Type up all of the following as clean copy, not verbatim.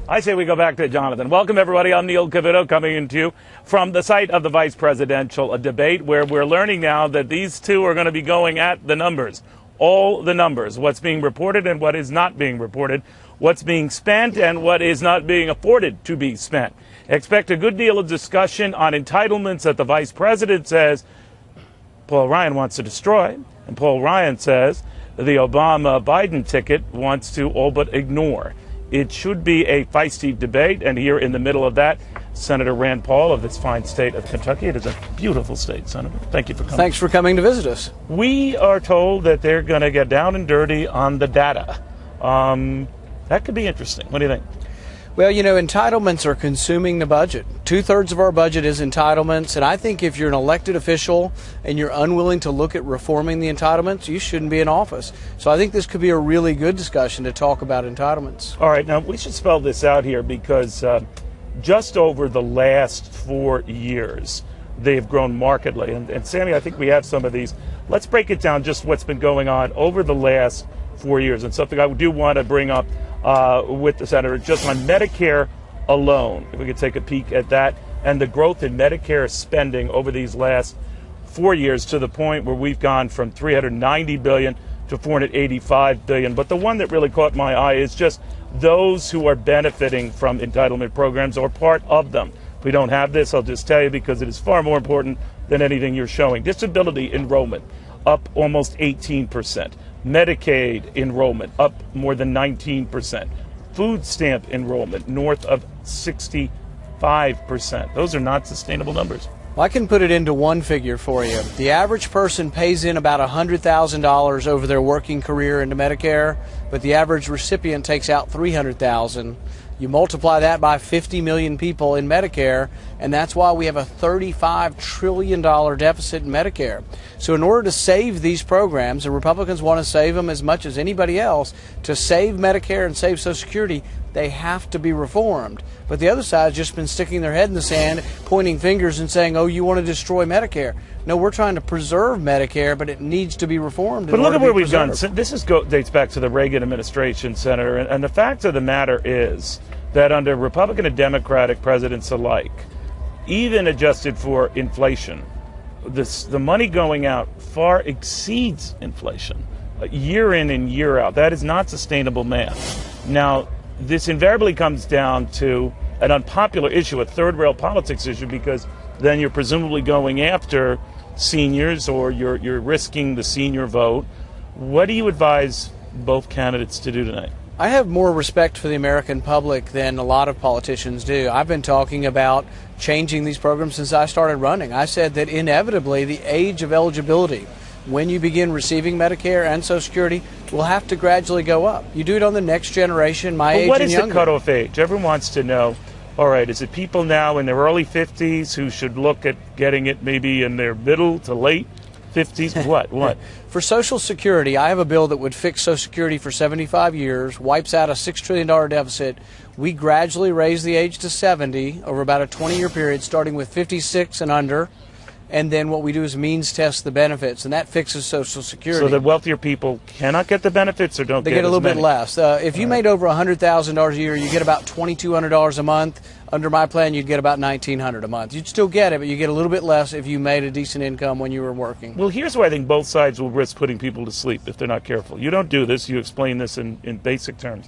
I say we go back to Jonathan. Welcome, everybody. I'm Neil Cavuto, coming into you from the site of the vice presidential debate, where we're learning now that these two are going to be going at the numbers, all the numbers, what's being reported and what is not being reported, what's being spent and what is not being afforded to be spent. Expect a good deal of discussion on entitlements that the vice president says Paul Ryan wants to destroy, and Paul Ryan says the Obama-Biden ticket wants to all but ignore. It should be a feisty debate, and here in the middle of that, Senator Rand Paul of this fine state of Kentucky. It is a beautiful state, Senator. Thank you for coming. Thanks for coming to visit us. We are told that they're going to get down and dirty on the data. That could be interesting. What do you think? Well, you know, entitlements are consuming the budget. 2/3 of our budget is entitlements, and I think if you're an elected official and you're unwilling to look at reforming the entitlements, you shouldn't be in office. So I think this could be a really good discussion to talk about entitlements. All right, now we should spell this out here because just over the last 4 years, they've grown markedly. And Sammy, I think we have some of these. Let's break it down, just what's been going on over the last 4 years. And something I do want to bring up with the senator, just on Medicare alone, if we could take a peek at that, and the growth in Medicare spending over these last 4 years to the point where we've gone from $390 billion to $485 billion. But the one that really caught my eye is just those who are benefiting from entitlement programs or part of them. If we don't have this, I'll just tell you, because it is far more important than anything you're showing. Disability enrollment up almost 18%. Medicaid enrollment up more than 19%. Food stamp enrollment north of 65%. Those are not sustainable numbers. Well, I can put it into one figure for you. The average person pays in about $100,000 over their working career into Medicare, but the average recipient takes out $300,000. You multiply that by 50 million people in Medicare, and that's why we have a $35 trillion deficit in Medicare. So in order to save these programs, and Republicans want to save them as much as anybody else, to save Medicare and save Social Security, they have to be reformed. But the other side's just been sticking their head in the sand, pointing fingers and saying, oh, you want to destroy Medicare. No, we're trying to preserve Medicare, but it needs to be reformed. But look at where we've gone. So this dates back to the Reagan administration, Senator. And the fact of the matter is that under Republican and Democratic presidents alike, even adjusted for inflation, the money going out far exceeds inflation, year in and year out. That is not sustainable math. Now, this invariably comes down to an unpopular issue, a third-rail politics issue, because then you're presumably going after seniors, or you're risking the senior vote. What do you advise both candidates to do tonight? I have more respect for the American public than a lot of politicians do. I've been talking about changing these programs since I started running. I said that inevitably the age of eligibility when you begin receiving Medicare and Social Security will have to gradually go up. You do it on the next generation, my age and younger. What is the cutoff age? Everyone wants to know. All right, is it people now in their early 50s who should look at getting it maybe in their middle to late 50s? What? For Social Security, I have a bill that would fix Social Security for 75 years, wipes out a $6 trillion deficit. We gradually raise the age to 70 over about a 20-year period, starting with 56 and under. And then what we do is means test the benefits, and that fixes Social Security. So the wealthier people cannot get the benefits, or don't they get a little bit less. If you made over $100,000 a year, you get about $2,200 a month. Under my plan, you'd get about $1,900 a month. You'd still get it, but you get a little bit less if you made a decent income when you were working. Well, here's where I think both sides will risk putting people to sleep if they're not careful. You don't do this. You explain this in basic terms.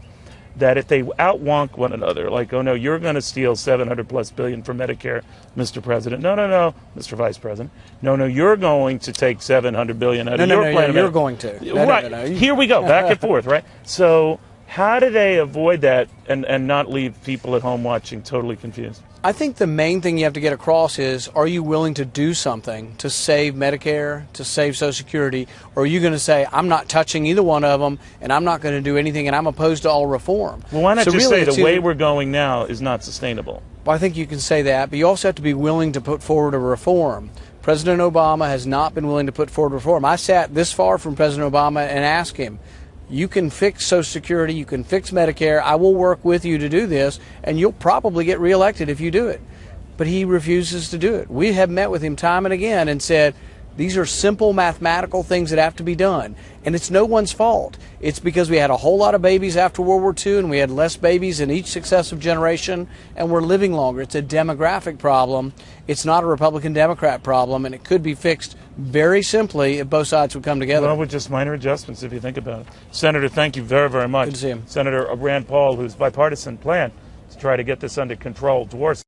That if they outwonk one another, like, oh no, you're going to steal $700+ billion from Medicare, Mr. President. No, Mr. Vice President. No, you're going to take $700 billion out of your plan. You're going to. Right. Here we go, back and forth, right? So how do they avoid that and not leave people at home watching totally confused? I think the main thing you have to get across is, are you willing to do something to save Medicare, to save Social Security, or are you going to say, I'm not touching either one of them, and I'm not going to do anything, and I'm opposed to all reform? Well, why not just say the way we're going now is not sustainable? Well, I think you can say that, but you also have to be willing to put forward a reform. President Obama has not been willing to put forward reform. I sat this far from President Obama and asked him, you can fix Social Security, you can fix Medicare, I will work with you to do this, and you'll probably get reelected if you do it. But he refuses to do it. We have met with him time and again and said, These are simple mathematical things that have to be done. And it's no one's fault. It's because we had a whole lot of babies after World War II, and we had less babies in each successive generation, and we're living longer. It's a demographic problem. It's not a Republican-Democrat problem, and it could be fixed very simply if both sides would come together. Well, with just minor adjustments, if you think about it. Senator, thank you very, very much. Good to see you. Senator Rand Paul, whose bipartisan plan to try to get this under control. Dwarfs